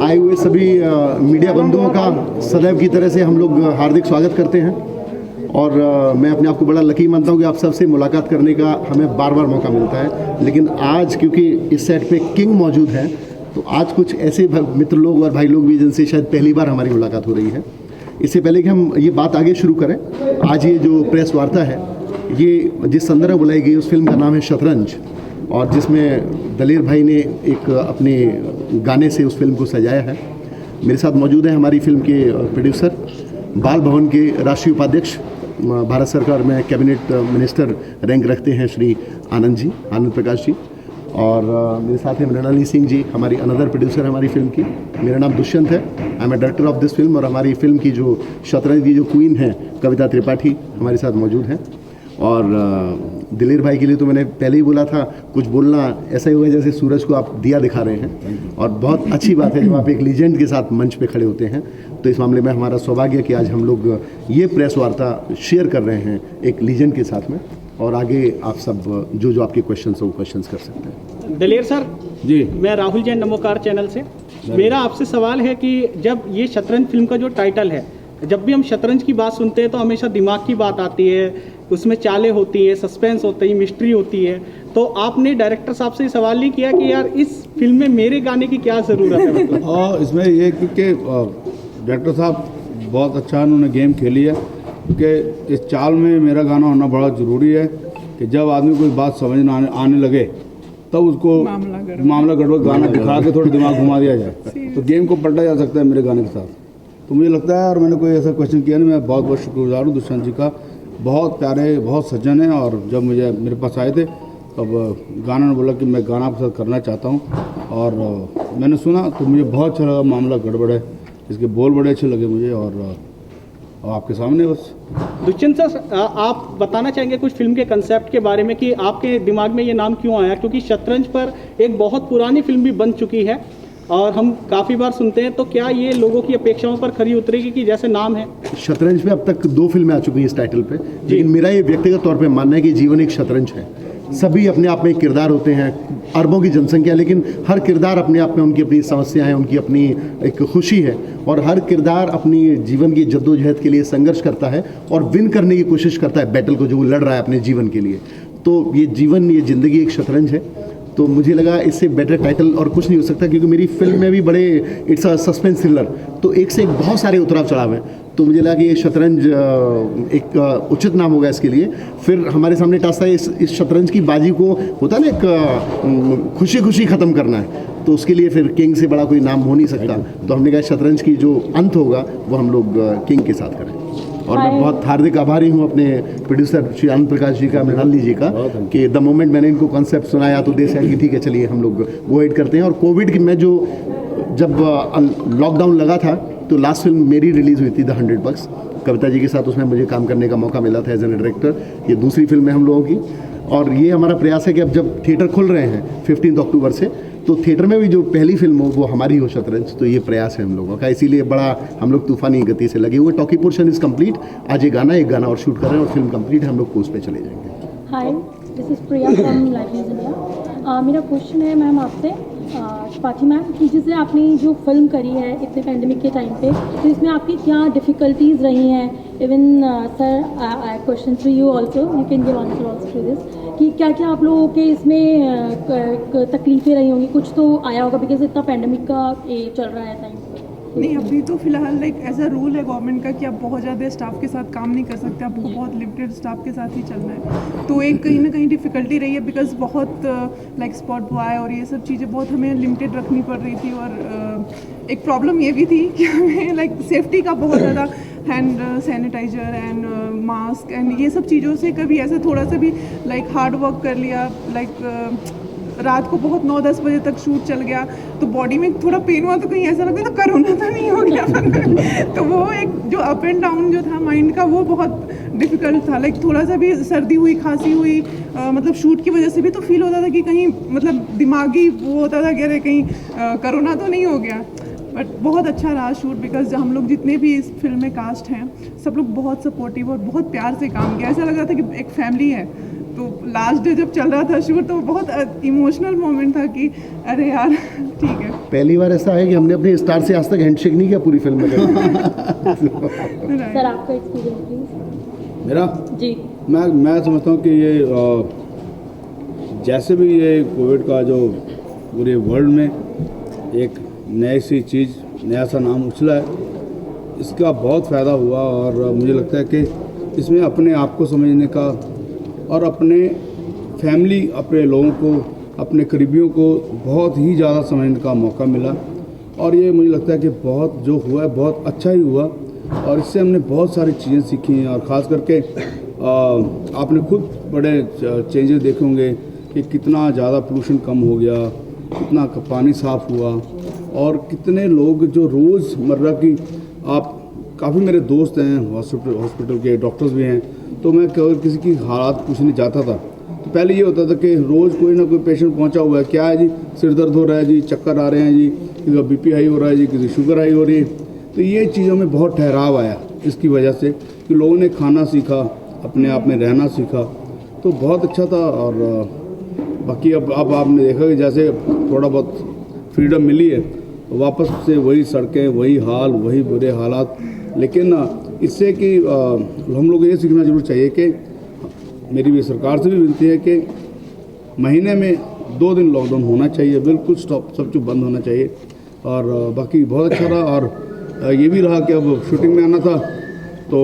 आए हुए सभी मीडिया बंधुओं का सदैव की तरह से हम लोग हार्दिक स्वागत करते हैं और मैं अपने आप को बड़ा लकी मानता हूं कि आप सबसे मुलाकात करने का हमें बार बार मौका मिलता है। लेकिन आज क्योंकि इस सेट पे किंग मौजूद हैं तो आज कुछ ऐसे मित्र लोग और भाई लोग भी जिनसे शायद पहली बार हमारी मुलाकात हो रही है। इससे पहले कि हम ये बात आगे शुरू करें, आज ये जो प्रेस वार्ता है ये जिस संदर्भ में बुलाई गई उस फिल्म का नाम है शतरंज, और जिसमें दलेर भाई ने एक अपने गाने से उस फिल्म को सजाया है। मेरे साथ मौजूद हैं हमारी फिल्म के प्रोड्यूसर, बाल भवन के राष्ट्रीय उपाध्यक्ष, भारत सरकार में कैबिनेट मिनिस्टर रैंक रखते हैं श्री आनंद प्रकाश जी, और मेरे साथ हैं मृणाली सिंह जी, हमारी अनदर प्रोड्यूसर हमारी फिल्म की। मेरा नाम दुष्यंत है, I am a director of this film, और हमारी फिल्म की जो शतरंज की जो क्वीन है कविता त्रिपाठी हमारे साथ मौजूद हैं। और दिलेर भाई के लिए तो मैंने पहले ही बोला था, कुछ बोलना ऐसा ही होगा जैसे सूरज को आप दिया दिखा रहे हैं, और बहुत अच्छी बात है जब आप एक लीजेंड के साथ मंच पे खड़े होते हैं। तो इस मामले में हमारा सौभाग्य कि आज हम लोग ये प्रेस वार्ता शेयर कर रहे हैं एक लीजेंड के साथ में, और आगे आप सब जो आपके क्वेश्चन हो वो क्वेश्चन कर सकते हैं। दलेर सर जी, मैं राहुल जैन नमोकार चैनल से। मेरा आपसे सवाल है कि जब ये शतरंज फिल्म का जो टाइटल है, जब भी हम शतरंज की बात सुनते हैं तो हमेशा दिमाग की बात आती है, उसमें चालें होती है, सस्पेंस होती है, मिस्ट्री होती है। तो आपने डायरेक्टर साहब से सवाल नहीं किया कि यार इस फिल्म में मेरे गाने की क्या ज़रूरत है? मतलब और इसमें ये क्योंकि डायरेक्टर साहब बहुत अच्छा उन्होंने गेम खेली है, क्योंकि इस चाल में मेरा गाना होना बड़ा ज़रूरी है कि जब आदमी कोई बात समझ में आने लगे तब उसको मामला गड़बड़ गाना दिखा के थोड़ा दिमाग घुमा दिया जाए तो गेम को पलटा जा सकता है मेरे गाने के साथ। तो मुझे लगता है, और मैंने कोई ऐसा क्वेश्चन किया नहीं, मैं बहुत बहुत शुक्रगुजार हूँ दुष्यंत जी का, बहुत प्यारे, बहुत सज्जन है। और जब मेरे पास आए थे तब गाना ने बोला कि मैं गाना आपके साथ करना चाहता हूँ, और मैंने सुना तो मुझे बहुत अच्छा लगा। मामला गड़बड़ है, इसके बोल बड़े अच्छे लगे मुझे, और आपके सामने बस। दुष्यंत सर, आप बताना चाहेंगे कुछ फिल्म के कंसेप्ट के बारे में कि आपके दिमाग में ये नाम क्यों आया? क्योंकि शतरंज पर एक बहुत पुरानी फिल्म भी बन चुकी है और हम काफ़ी बार सुनते हैं, तो क्या ये लोगों की अपेक्षाओं पर खरी उतरेगी कि जैसे नाम है? शतरंज पे अब तक 2 फिल्में आ चुकी हैं इस टाइटल पे, लेकिन मेरा ये व्यक्तिगत तौर पे मानना है कि जीवन एक शतरंज है। सभी अपने आप में एक किरदार होते हैं, अरबों की जनसंख्या, लेकिन हर किरदार अपने आप में उनकी अपनी समस्याएं, उनकी अपनी एक खुशी है, और हर किरदार अपनी जीवन की जद्दोजहद के लिए संघर्ष करता है और विन करने की कोशिश करता है बैटल को जो वो लड़ रहा है अपने जीवन के लिए। तो ये ज़िंदगी एक शतरंज है। तो मुझे लगा इससे बेटर टाइटल और कुछ नहीं हो सकता, क्योंकि मेरी फिल्म में भी बड़े इट्स अ सस्पेंस थ्रिलर, तो एक से एक बहुत सारे उतराव चढ़ाव हैं। तो मुझे लगा कि ये शतरंज एक उचित नाम होगा इसके लिए। फिर हमारे सामने टास्क था इस शतरंज की बाजी को, होता है ना, एक खुशी खुशी ख़त्म करना है, तो उसके लिए फिर किंग से बड़ा कोई नाम हो नहीं सकता। तो हमने कहा शतरंज की जो अंत होगा वो हम लोग किंग के साथ करें। और मैं बहुत हार्दिक आभारी हूँ अपने प्रोड्यूसर श्री आनंद प्रकाश जी का, मृणाली जी का, कि द मोमेंट मैंने इनको कॉन्सेप्ट सुनाया तो दे कि ठीक है चलिए हम लोग वो एड करते हैं। और कोविड की में जब लॉकडाउन लगा था तो लास्ट फिल्म मेरी रिलीज़ हुई थी द 100 Bucks कविता जी के साथ, उसमें मुझे काम करने का मौका मिला था एज एन डायरेक्टर। ये दूसरी फिल्म है हम लोगों की, और ये हमारा प्रयास है कि अब जब थिएटर खुल रहे हैं 15 अक्टूबर से, तो थिएटर में भी जो पहली फिल्म हो वो हमारी हो शतरंज। तो ये प्रयास है हम लोगों का, इसीलिए बड़ा हम लोग तूफानी गति से लगे हुए। टॉकी पोर्शन इज़ कंप्लीट, आज एक गाना और शूट कर रहे हैं और फिल्म कंप्लीट है, हम लोग पोस्ट पे चले जाएंगे। Hi, this is Priya from Life News India. मेरा क्वेश्चन है मैम आपसे, त्रिपाठी मैम, कि जैसे आपने जो फिल्म करी है इतने पैंडेमिक के टाइम पे, तो इसमें आपकी क्या डिफ़िकल्टीज़ रही हैं? Even sir, question to you also, you can give answer also to this, कि क्या क्या आप लोगों के इसमें तकलीफ़ें रही होंगी? कुछ तो आया होगा, बिकॉज इतना पैंडेमिक का ये चल रहा है टाइम। नहीं, अभी तो फिलहाल लाइक एज अ रूल है गवर्नमेंट का कि आप बहुत ज़्यादा स्टाफ के साथ काम नहीं कर सकते, आपको बहुत लिमिटेड स्टाफ के साथ ही चलना है। तो एक कहीं ना कहीं डिफ़िकल्टी रही है, बिकॉज बहुत लाइक स्पॉट बॉय और ये सब चीज़ें बहुत हमें लिमिटेड रखनी पड़ रही थी। और एक प्रॉब्लम ये भी थी कि हमें लाइक सेफ्टी का बहुत ज़्यादा, hand sanitiser and mask and ये सब चीज़ों से कभी ऐसा थोड़ा सा भी लाइक हार्ड वर्क कर लिया, लाइक रात को बहुत 9-10 बजे तक शूट चल गया तो बॉडी में थोड़ा पेन हुआ तो कहीं ऐसा लगा तो कोरोना तो नहीं हो गया। तो वो एक जो अप एंड डाउन जो था माइंड का वो बहुत डिफ़िकल्ट था। लाइक थोड़ा सा भी सर्दी हुई, खांसी हुई, मतलब शूट की वजह से भी तो फील होता था कि कहीं मतलब दिमागी वो होता था कि अरे कहीं कोरोना तो नहीं हो गया। बट बहुत अच्छा रहा शूट, बिकॉज हम लोग जितने भी इस फिल्म में कास्ट हैं सब लोग बहुत सपोर्टिव और बहुत प्यार से काम किया, ऐसा लग रहा था कि एक फैमिली है। तो लास्ट डे जब चल रहा था शूट तो बहुत इमोशनल मोमेंट था कि अरे यार ठीक है। पहली बार ऐसा है कि हमने अपने स्टार से आज तक हैंडशेक नहीं किया पूरी फिल्म में। सर आपका एक्सपीरियंस प्लीज। मेरा जी मैं समझता हूँ कि ये जैसे भी ये कोविड का जो पूरे वर्ल्ड में एक नई सी चीज़, नया सा नाम उछला है, इसका बहुत फ़ायदा हुआ। और मुझे लगता है कि इसमें अपने आप को समझने का और अपने फैमिली, अपने लोगों को, अपने करीबियों को बहुत ही ज़्यादा समझने का मौका मिला। और ये मुझे लगता है कि बहुत जो हुआ है बहुत अच्छा ही हुआ, और इससे हमने बहुत सारी चीज़ें सीखी हैं। और ख़ास करके आपने खुद बड़े चेंजेस देखे होंगे कि कितना ज़्यादा पोल्यूशन कम हो गया, कितना पानी साफ़ हुआ, और कितने लोग जो रोज़मर्रा की आप काफ़ी मेरे दोस्त हैं हॉस्पिटल के डॉक्टर्स भी हैं, तो मैं कभी किसी की हालात पूछने जाता था तो पहले ये होता था कि रोज़ कोई ना कोई पेशेंट पहुंचा हुआ है, क्या है जी, सिर दर्द हो रहा है जी, चक्कर आ रहे हैं जी, किसी का बीपी हाई हो रहा है जी, किसी शुगर हाई हो रही है। तो ये चीज़ों में बहुत ठहराव आया इसकी वजह से कि लोगों ने खाना सीखा, अपने आप में रहना सीखा, तो बहुत अच्छा था। और बाकी अब आपने देखा कि जैसे थोड़ा बहुत फ्रीडम मिली है, तो वापस से वही सड़कें, वही हाल, वही बुरे हालात। लेकिन इससे कि हम लोग ये सीखना जरूर चाहिए कि मेरी भी सरकार से भी विनती है कि महीने में 2 दिन लॉकडाउन होना चाहिए, बिल्कुल स्टॉप, सब कुछ बंद होना चाहिए। और बाकी बहुत अच्छा रहा। और ये भी रहा कि अब शूटिंग में आना था तो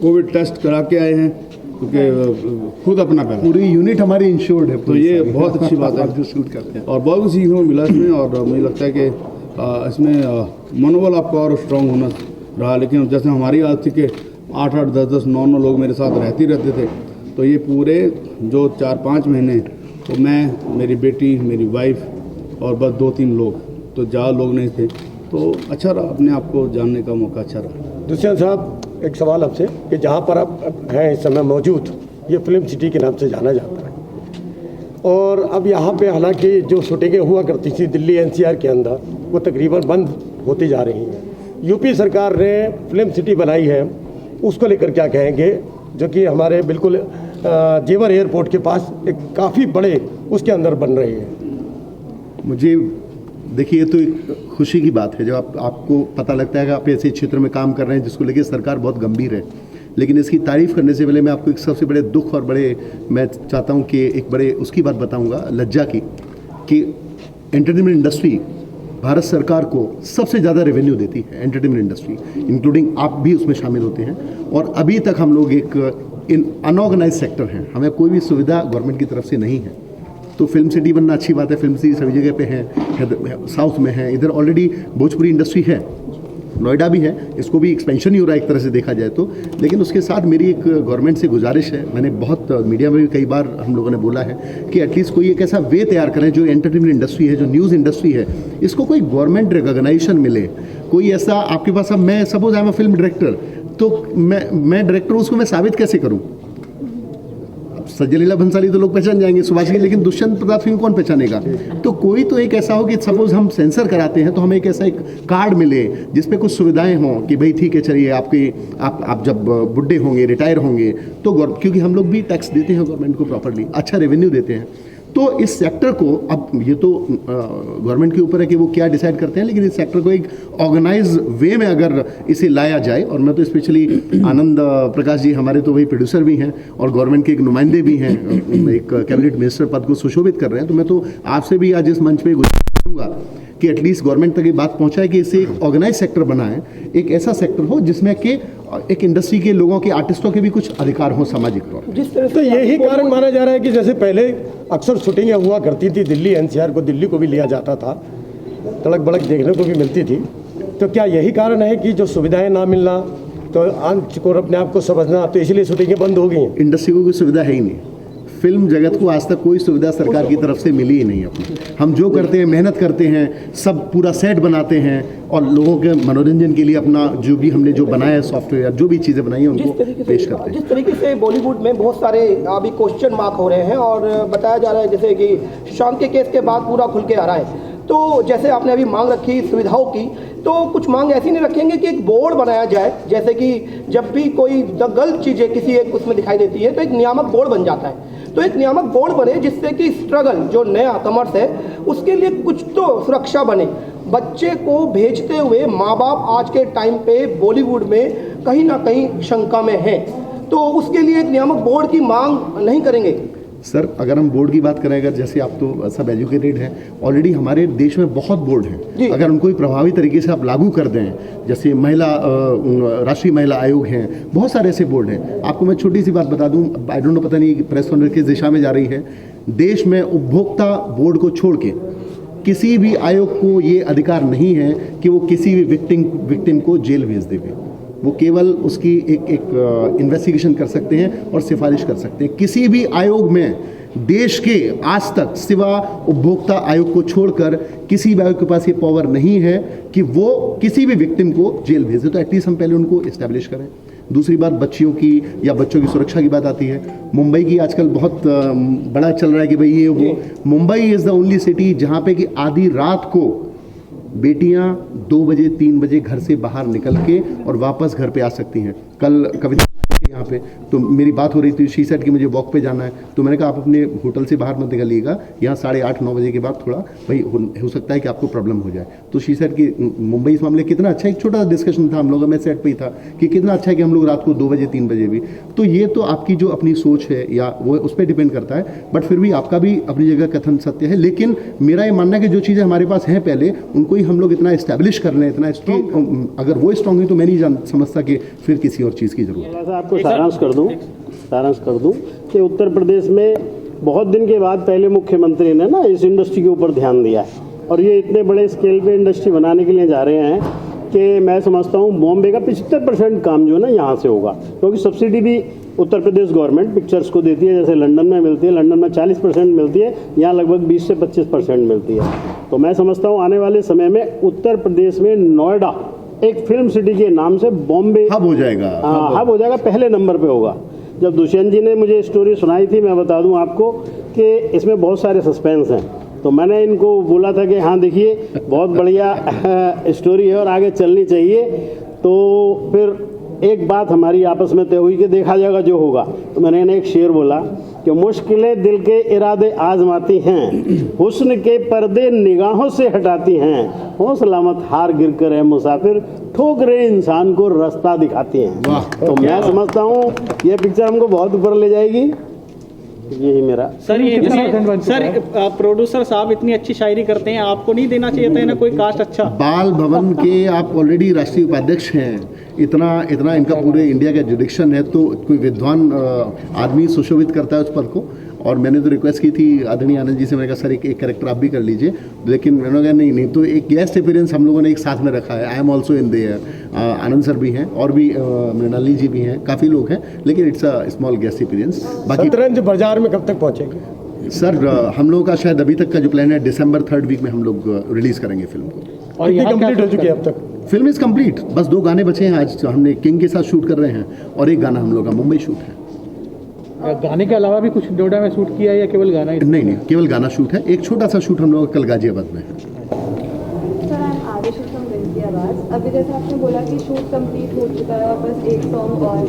कोविड टेस्ट करा के आए हैं, क्योंकि खुद अपना पहला पूरी यूनिट हमारी इंश्योर्ड है, तो ये बहुत अच्छी बात है जो शूट करते हैं। और बहुत कुछ सीखने को मिला इसमें। और मुझे लगता है कि इसमें मनोबल आपका और स्ट्रांग होना रहा। लेकिन जैसे हमारी आदत थी कि 8-8, 10-10, 9-9 लोग मेरे साथ रहते थे, तो ये पूरे जो 4-5 महीने तो मैं, मेरी बेटी, मेरी वाइफ और बस 2-3 लोग, तो ज़्यादा लोग नहीं थे, तो अच्छा रहा, अपने आप को जानने का मौका अच्छा रहा। दुष्यंत साहब, एक सवाल आपसे कि जहाँ पर आप हैं इस समय मौजूद, ये फिल्म सिटी के नाम से जाना जाता है, और अब यहाँ पे हालांकि जो शूटिंगें हुआ करती थी दिल्ली एनसीआर के अंदर, वो तकरीबन बंद होती जा रही हैं। यूपी सरकार ने फिल्म सिटी बनाई है, उसको लेकर क्या कहेंगे, जो कि हमारे बिल्कुल जेवर एयरपोर्ट के पास एक काफ़ी बड़े उसके अंदर बन रही है। मुझे देखिए, ये तो एक खुशी की बात है जब आपको पता लगता है कि आप ऐसे क्षेत्र में काम कर रहे हैं जिसको लेकर सरकार बहुत गंभीर है। लेकिन इसकी तारीफ़ करने से पहले मैं आपको एक सबसे बड़े दुख और बड़े, मैं चाहता हूं कि एक बड़े उसकी बात बताऊंगा, लज्जा की, कि एंटरटेनमेंट इंडस्ट्री भारत सरकार को सबसे ज़्यादा रेवेन्यू देती है। एंटरटेनमेंट इंडस्ट्री इंक्लूडिंग आप भी उसमें शामिल होते हैं, और अभी तक हम लोग एक अनऑर्गेनाइज सेक्टर हैं, हमें कोई भी सुविधा गवर्नमेंट की तरफ से नहीं है। तो फिल्म सिटी बनना अच्छी बात है, फिल्म सिटी सभी जगह पे है, साउथ में है, इधर ऑलरेडी भोजपुरी इंडस्ट्री है, नोएडा भी है, इसको भी एक्सपेंशन ही हो रहा है एक तरह से देखा जाए तो। लेकिन उसके साथ मेरी एक गवर्नमेंट से गुजारिश है, मैंने बहुत मीडिया में भी कई बार हम लोगों ने बोला है कि एटलीस्ट कोई एक ऐसा वे तैयार करें जो एंटरटेनमेंट इंडस्ट्री है, जो न्यूज़ इंडस्ट्री है, इसको कोई गवर्नमेंट रिकॉग्नाइजेशन मिले। कोई ऐसा आपके पास, अब मैं suppose I am a film director, तो मैं डायरेक्टर हूँ, उसको मैं साबित कैसे करूँ? सज्जलीला भंसाली तो लोग पहचान जाएंगे, सुभाष की, लेकिन दुष्यंत प्रताप सिंह कौन पहचानेगा? तो कोई तो एक ऐसा हो कि सपोज हम सेंसर कराते हैं तो हमें एक ऐसा एक कार्ड मिले जिसपे कुछ सुविधाएं हों कि भाई ठीक है, चलिए आप जब बुढ़े होंगे, रिटायर होंगे, तो क्योंकि हम लोग भी टैक्स देते हैं गवर्नमेंट को प्रॉपरली, अच्छा रेवेन्यू देते हैं, तो इस सेक्टर को, अब ये तो गवर्नमेंट के ऊपर है कि वो क्या डिसाइड करते हैं, लेकिन इस सेक्टर को एक ऑर्गेनाइज वे में अगर इसे लाया जाए, और मैं तो स्पेशली आनंद प्रकाश जी हमारे तो वही प्रोड्यूसर भी हैं और गवर्नमेंट के एक नुमाइंदे भी हैं, एक कैबिनेट मिनिस्टर पद को सुशोभित कर रहे हैं, तो मैं तो आपसे भी आज इस मंच में करूँगा कि एटलीस्ट गवर्नमेंट तक ये बात पहुंचाए कि इसे एक ऑर्गेनाइज सेक्टर बनाएं, एक ऐसा सेक्टर हो जिसमें कि एक इंडस्ट्री के लोगों के, आर्टिस्टों के भी कुछ अधिकार हो सामाजिक तौर पर। जिस तरह से यही कारण माना जा रहा है कि जैसे पहले अक्सर शूटिंगें हुआ करती थी दिल्ली एनसीआर को, दिल्ली को भी लिया जाता था, तड़क भड़क देखने को भी मिलती थी, तो क्या यही कारण है कि जो सुविधाएं ना मिलना, तो अंश को अपने आप को समझना, तो इसलिए शूटिंगें बंद हो गई हैं? इंडस्ट्री को कोई सुविधा है ही नहीं, फिल्म जगत को आज तक कोई सुविधा सरकार की तरफ से मिली ही नहीं अपनी। हम जो करते हैं, मेहनत करते हैं, सब पूरा सेट बनाते हैं और लोगों के मनोरंजन के लिए अपना जो भी हमने जो बनाया है सॉफ्टवेयर, जो भी चीज़ें बनाई हैं उनको पेश करते हैं। जिस तरीके से बॉलीवुड में बहुत सारे अभी क्वेश्चन मार्क हो रहे हैं और बताया जा रहा है जैसे कि सुशांत के केस के बाद पूरा खुल के आ रहा है, तो जैसे आपने अभी मांग रखी सुविधाओं की, तो कुछ मांग ऐसी नहीं रखेंगे कि एक बोर्ड बनाया जाए, जैसे कि जब भी कोई गलत चीज़ें किसी एक उसमें दिखाई देती है तो एक नियामक बोर्ड बन जाता है। तो एक नियामक बोर्ड बने जिससे कि स्ट्रगल जो नया कमर्स है उसके लिए कुछ तो सुरक्षा बने। बच्चे को भेजते हुए माँ बाप आज के टाइम पे बॉलीवुड में कहीं ना कहीं शंका में है, तो उसके लिए एक नियामक बोर्ड की मांग नहीं करेंगे? सर, अगर हम बोर्ड की बात करें, अगर जैसे आप तो सब एजुकेटेड हैं, ऑलरेडी हमारे देश में बहुत बोर्ड हैं। अगर उनको प्रभावी तरीके से आप लागू कर दें, जैसे राष्ट्रीय महिला आयोग हैं, बहुत सारे ऐसे बोर्ड हैं। आपको मैं छोटी सी बात बता दूं, आई डोंट नो, पता नहीं प्रेस कॉन्फ्रेंस किस दिशा में जा रही है। देश में उपभोक्ता बोर्ड को छोड़ के किसी भी आयोग को ये अधिकार नहीं है कि वो किसी भी विक्टिम को जेल भेज देवे। वो केवल उसकी एक इन्वेस्टिगेशन कर सकते हैं और सिफारिश कर सकते हैं। किसी भी आयोग में देश के आज तक सिवा उपभोक्ता आयोग को छोड़कर किसी भी आयोग के पास ये पावर नहीं है कि वो किसी भी विक्टिम को जेल भेजे। तो एटलीस्ट हम पहले उनको इस्टेब्लिश करें। दूसरी बात बच्चियों की या बच्चों की सुरक्षा की बात आती है। मुंबई की आजकल बहुत बड़ा चल रहा है कि भाई ये वो, Mumbai is the only city जहाँ पे कि आधी रात को बेटियां 2 बजे 3 बजे घर से बाहर निकल के और वापस घर पे आ सकती हैं। कल कविता यहाँ पे तो मेरी बात हो रही थी, शी सेड कि मुझे वॉक पे जाना है, तो मैंने कहा आप अपने होटल से बाहर मत निकलिएगा, यहाँ 8:30-9 बजे के बाद थोड़ा भाई हो सकता है कि आपको प्रॉब्लम हो जाए। तो शी सेड कि मुंबई इस मामले कितना अच्छा, एक छोटा सा डिस्कशन था हम लोग, मैं सेट पे ही था कि कितना अच्छा है कि हम लोग रात को 2 बजे 3 बजे भी। तो ये तो आपकी जो अपनी सोच है या वो उस पर डिपेंड करता है, बट फिर भी आपका भी अपनी जगह कथन सत्य है। लेकिन मेरा ये मानना है कि जो चीज़ें हमारे पास हैं पहले उनको ही हम लोग इतना इस्टेब्लिश कर लें, इतना स्ट्रॉन्ग, अगर वो स्ट्रॉन्ग हुई तो मैं नहीं समझता कि फिर किसी और चीज़ की जरूरत है। आपको सारांश कर दूं कि उत्तर प्रदेश में बहुत दिन के बाद पहले मुख्यमंत्री ने ना इस इंडस्ट्री के ऊपर ध्यान दिया है, और ये इतने बड़े स्केल पे इंडस्ट्री बनाने के लिए जा रहे हैं कि मैं समझता हूँ बॉम्बे का 75% काम जो है ना यहाँ से होगा, क्योंकि सब्सिडी भी उत्तर प्रदेश गवर्नमेंट पिक्चर्स को देती है। जैसे लंदन में मिलती है, लंदन में 40% मिलती है, यहाँ लगभग 20 से 25% मिलती है। तो मैं समझता हूँ आने वाले समय में उत्तर प्रदेश में नोएडा एक फिल्म सिटी के नाम से बॉम्बे हब हो जाएगा, हब हो जाएगा, पहले नंबर पे होगा। जब दुष्यंत जी ने मुझे स्टोरी सुनाई थी, मैं बता दूं आपको कि इसमें बहुत सारे सस्पेंस हैं, तो मैंने इनको बोला था कि हाँ देखिए बहुत बढ़िया स्टोरी है और आगे चलनी चाहिए। तो फिर एक बात हमारी आपस में तय हुई कि देखा जाएगा जो होगा। तो मैंने इन्हें एक शेर बोला कि मुश्किलें दिल के इरादे आजमाती हैं, हुस्न के पर्दे निगाहों से हटाती हैं, हौसला मत हार गिर कर है मुसाफिर, ठोकरें इंसान को रास्ता दिखाती हैं। तो मैं समझता हूँ ये पिक्चर हमको बहुत ऊपर ले जाएगी। यही मेरा सर प्रोड्यूसर साहब इतनी अच्छी शायरी करते हैं, आपको नहीं देना चाहिए था इन्हें कोई कास्ट अच्छा? बाल भवन के आप ऑलरेडी राष्ट्रीय उपाध्यक्ष हैं, इतना इनका पूरे इंडिया का जुडिक्शन है, तो कोई विद्वान आदमी सुशोभित करता है उस पद को। और मैंने तो रिक्वेस्ट की थी आदरणीय आनंद जी से, मैंने कहा सर एक कैरेक्टर आप भी कर लीजिए, लेकिन मैंने कहा नहीं तो एक गेस्ट अपीयरेंस हम लोगों ने एक साथ में रखा है। I am also in their, Anand sir भी हैं और भी मृणाली जी भी हैं, काफ़ी लोग हैं, लेकिन it's a small guest appearance. बाकी शतरंज बाजार में कब तक पहुंचेंगे? सर हम लोगों का शायद अभी तक का जो प्लान है दिसंबर 3rd वीक में हम लोग रिलीज़ करेंगे फिल्म को। और ये कंप्लीट हो चुकी है अब तक? फिल्म इज़ कंप्लीट, बस 2 गाने बचे हैं। आज हमने किंग के साथ शूट कर रहे हैं और एक गाना हम लोग का मुंबई शूट है। गाने के अलावा भी कुछ नोएडा में शूट किया है या केवल गाना ही? नहीं, केवल गाना शूट है। एक छोटा सा शूट हम लोग कल गाजियाबाद में है। Sir I am Aadesh from Dil ki आवाज़। अभी जैसे आपने बोला कि शूट कंप्लीट हो चुका है और बस एक सॉन्ग और,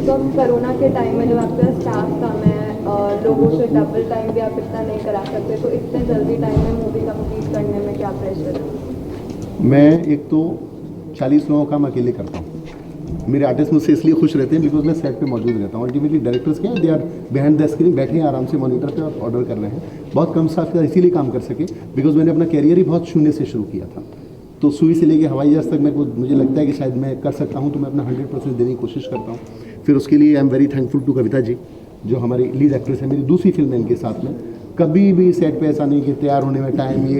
तो अब कोरोना के टाइम में जब आपके पास स्टाफ कम है और लोगों से डबल टाइम भी आप इतना नहीं करा सकते, तो इतने जल्दी टाइम में मूवी कंप्लीट करने में क्या प्रेशर है? मैं एक तो 40 लोगों का काम अकेले करता हूँ। मेरे आर्टिस्ट मुझसे इसलिए खुश रहते हैं बिकॉज मैं सेट पे मौजूद रहता हूँ। अल्टीमेटली डायरेक्टर्स के they are behind the screen, बैठे हैं आराम से मॉनिटर पे और ऑर्डर कर रहे हैं। बहुत कम स्टाफ का इसीलिए काम कर सके बिकॉज मैंने अपना कैरियर ही बहुत शून्य से शुरू किया था। तो सुई से लेके हवाई जहाज तक मुझे लगता है कि शायद मैं कर सकता हूँ, तो मैं अपना 100% देने की कोशिश करता हूँ। फिर उसके लिए I am very thankful to Kavita ji, जो हमारी लीड एक्ट्रेस है, मेरी दूसरी फिल्म है इनके साथ में। कभी भी सेट पे ऐसा नहीं कि तैयार होने में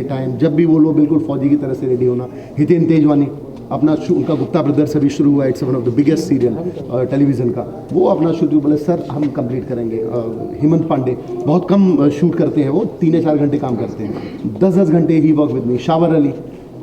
टाइम, जब भी वो लोग बिल्कुल फौजी की तरह से रेडी होना। हितेन तेजवानी अपना उनका गुप्ता ब्रदर्स अभी शुरू हुआ है, it's one of the biggest serial television का, वो अपना शुरू बोले सर हम कंप्लीट करेंगे। हेमंत पांडे बहुत कम शूट करते हैं, वो 3 या 4 घंटे काम करते हैं, 10-10 घंटे ही work with me. Shawar Ali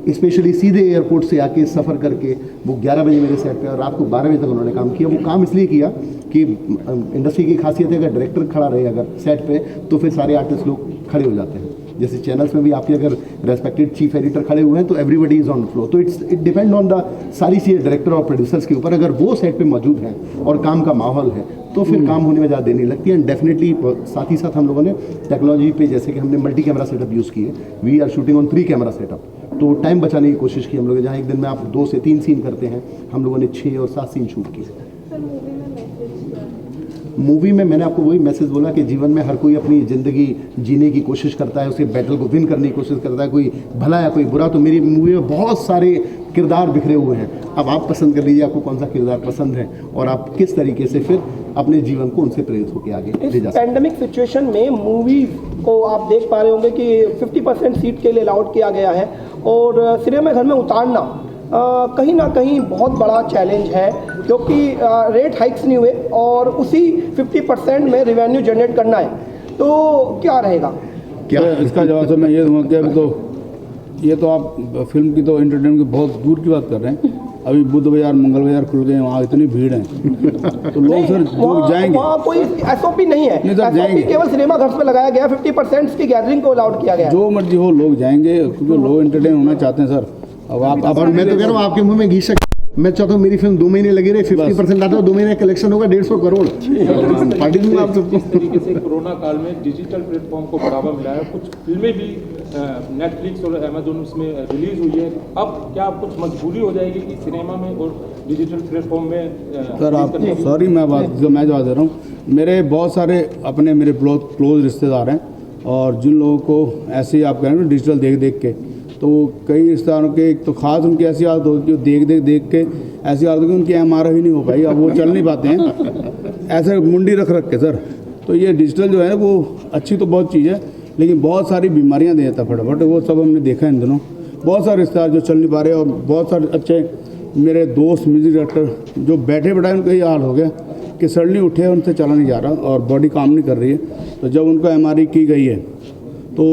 specially सीधे एयरपोर्ट से आके सफ़र करके वो 11 बजे मेरे सेट पे और रात को 12 बजे तक उन्होंने काम किया। वो काम इसलिए किया कि इंडस्ट्री की खासियत है अगर डायरेक्टर खड़ा रहे अगर सेट पे तो फिर सारे आर्टिस्ट लोग खड़े हो जाते हैं। जैसे चैनल्स में भी आपके अगर रेस्पेक्टेड चीफ एडिटर खड़े हुए हैं तो एवरीबडी इज ऑन फ्लो। तो इट डिपेंड ऑन द सारी चीज़ें डायरेक्टर और प्रोड्यूसर्स के ऊपर। अगर वो सेट पे मौजूद हैं और काम का माहौल है तो फिर काम होने में ज़्यादा देर नहीं लगती है। एंड डेफिनेटली साथ ही साथ हम लोगों ने टेक्नोलॉजी पे जैसे कि हमने मल्टी कैमरा सेटअप यूज़ किए, we are shooting on 3 camera setup, तो टाइम बचाने की कोशिश की हम लोग। जहाँ एक दिन में आप 2 से 3 सीन करते हैं, हम लोगों ने 6 और 7 सीन शूट किए। मूवी में मैंने आपको वही मैसेज बोला कि जीवन में हर कोई अपनी ज़िंदगी जीने की कोशिश करता है, उसके बैटल को विन करने की कोशिश करता है, कोई भला या कोई बुरा। तो मेरी मूवी में बहुत सारे किरदार बिखरे हुए हैं। अब आप पसंद कर लीजिए आपको कौन सा किरदार पसंद है और आप किस तरीके से फिर अपने जीवन को उनसे प्रेरित होकर आगे ले जा सकते हैं। पैंडेमिक सिचुएशन में मूवी को आप देख पा रहे होंगे कि 50% सीट के लिए अलाउड किया गया है और सिनेमा घर में उतारना कहीं ना कहीं बहुत बड़ा चैलेंज है, क्योंकि रेट हाइक्स नहीं हुए और उसी 50% में रेवेन्यू जनरेट करना है। तो क्या रहेगा? क्या इसका जवाब तो मैं ये दूंगा कि अभी तो ये तो आप फिल्म की तो एंटरटेनमेंट की बहुत दूर की बात कर रहे हैं। अभी बुध बाजार मंगल बाजार खुल गए, वहाँ इतनी भीड़ है तो लोग सर लोग जाएंगे। वहाँ कोई एसओपी नहीं है, एसओपी केवल सिनेमा घर में लगाया गया, 50% की गैदरिंग को अलाउड किया गया। जो मर्जी हो लोग जाएंगे क्योंकि लोग एंटरटेन होना चाहते हैं सर। अब आप और मैं तो कह रहा हूँ आपके मुंह में घी शक, मैं चाहता हूँ मेरी फिल्म 2 महीने लगी रहे, 50% आता है, 2 महीने कलेक्शन होगा 150 करोड़। पार्टी दूंगा आप सबको। इस तरीके से कोरोना काल में डिजिटल प्लेटफॉर्म को बढ़ावा मिला है, कुछ फिल्में भी नेटफ्लिक्स और अमेजोन उसमें रिलीज हुई है। अब क्या कुछ मजबूरी हो जाएगी कि सिनेमा में और डिजिटल प्लेटफॉर्म में? सर आप सॉरी मैं जवाब दे रहा हूँ। मेरे बहुत सारे अपने मेरे क्लोज रिश्तेदार हैं और जिन लोगों को ऐसे आप कह रहे हैं डिजिटल देख देख के, तो कई रिश्तेदारों के एक तो खास उनकी ऐसी आदत होगी कि देख के ऐसी आदत होगी उनकी MRI ही नहीं हो पाई, अब वो चल नहीं पाते हैं ऐसे मुंडी रख के सर। तो ये डिजिटल जो है वो अच्छी तो बहुत चीज़ है, लेकिन बहुत सारी बीमारियां दे देता है फटाफट। वो सब हमने देखा इन दिनों, बहुत सारे रिश्तेदार जो चल नहीं पा रहे और बहुत सारे अच्छे मेरे दोस्त म्यूजिक डायरेक्टर जो बैठे उनका ये हाल हो गया कि सडनली उठे उनसे चला नहीं जा रहा और बॉडी काम नहीं कर रही है। तो जब उनको MRI की गई है तो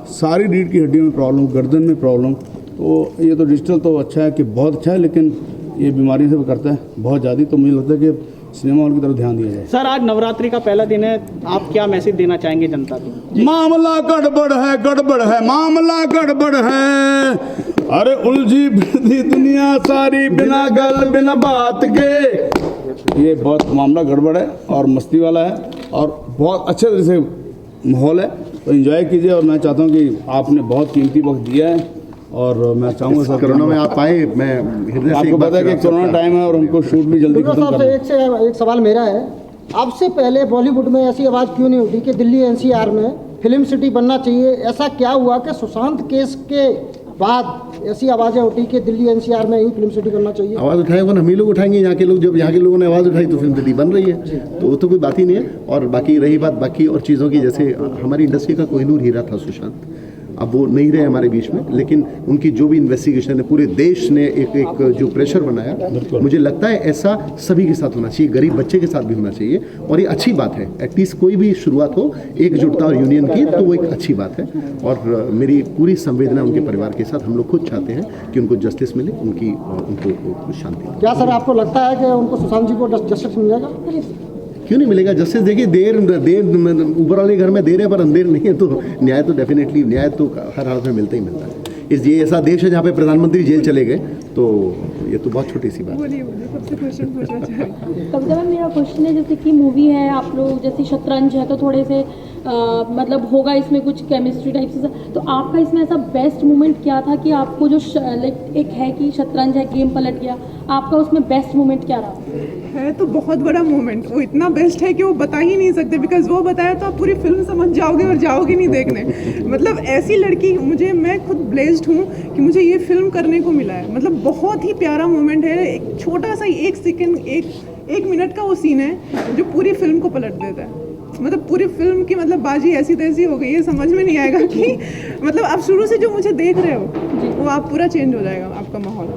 सारी रीढ़ की हड्डियों में प्रॉब्लम, गर्दन में प्रॉब्लम। तो ये तो डिजिटल तो अच्छा है कि बहुत अच्छा है, लेकिन ये बीमारी से भी करता है बहुत ज़्यादा। तो मुझे लगता है कि सिनेमा हॉल की तरफ ध्यान दिया जाए। सर आज नवरात्रि का पहला दिन है, आप क्या मैसेज देना चाहेंगे जनता को? मामला गड़बड़ है, मामला गड़बड़ है, अरे उलझी फिरती दुनिया सारी बिना गल बिना बात के। ये बहुत मामला गड़बड़ है और मस्ती वाला है और बहुत अच्छे तरह से माहौल है, तो एंजॉय कीजिए। और मैं चाहता हूँ कि आपने बहुत कीमती वक्त दिया है और मैं चाहूँगा सर कोरोना में आप आए, मैं हृदय से आपको पता है कि कोरोना टाइम है और हमको शूट भी जल्दी खत्म करना है। एक सवाल मेरा है, आपसे पहले बॉलीवुड में ऐसी आवाज़ क्यों नहीं उठी कि दिल्ली NCR में फिल्म सिटी बनना चाहिए? ऐसा क्या हुआ कि सुशांत केस के बाद ऐसी आवाज़ें उठी कि दिल्ली NCR में ही फिल्म सिटी बनना चाहिए? आवाज़ उठाए वो हम ही लोग उठाएंगे, यहाँ के लोग। जब यहाँ के लोगों ने आवाज़ उठाई तो फिल्म सिटी बन रही है, तो वो तो कोई बात ही नहीं है। और बाकी रही बात बाकी और चीज़ों की, जैसे हमारी इंडस्ट्री का कोहिनूर हीरा था सुशांत, अब वो नहीं रहे हमारे बीच में, लेकिन उनकी जो भी इन्वेस्टिगेशन है, पूरे देश ने एक जो प्रेशर बनाया, मुझे लगता है ऐसा सभी के साथ होना चाहिए, गरीब बच्चे के साथ भी होना चाहिए। और ये अच्छी बात है, एटलीस्ट कोई भी शुरुआत हो एकजुटता और यूनियन की, तो वो एक अच्छी बात है। और मेरी पूरी संवेदना उनके परिवार के साथ, हम लोग खुद चाहते हैं कि उनको जस्टिस मिले, उनको शांति। क्या सर आपको लगता है कि उनको सुशांत जी को जस्टिस मिलेगा? क्यों नहीं मिलेगा जस्टिस? देखिए देर ऊपर वाले घर में देर है पर अंधेर नहीं है, तो न्याय तो डेफिनेटली, न्याय तो हर हालत में मिलता ही मिलता है। ये ऐसा देश है जहाँ पे प्रधानमंत्री जेल चले गए, तो ये तो बहुत छोटी सी बात है। कविता मैम मेरा क्वेश्चन है, जैसे कि मूवी है आप लोग, जैसे शतरंज है तो थोड़े से मतलब होगा इसमें कुछ केमिस्ट्री टाइप से, तो आपका इसमें ऐसा बेस्ट मोमेंट क्या था कि आपको जो लाइक एक है कि शतरंज है गेम पलट गया, आपका उसमें बेस्ट मोमेंट क्या रहा? है तो बहुत बड़ा मोमेंट, वो इतना बेस्ट है कि वो बता ही नहीं सकते, बिकॉज वो बताया तो आप पूरी फिल्म समझ जाओगे और जाओगे नहीं देखने। मतलब ऐसी लड़की मैं खुद ब्लेस्ड हूँ कि मुझे ये फिल्म करने को मिला है। मतलब बहुत ही प्यारा मोमेंट है, एक छोटा सा 1 सेकेंड, एक मिनट का वो सीन है जो पूरी फिल्म को पलट देता है। मतलब पूरी फिल्म की मतलब बाजी ऐसी तैसी हो गई है, समझ में नहीं आएगा कि मतलब आप शुरू से जो मुझे देख रहे हो वो आप पूरा चेंज हो जाएगा आपका माहौल।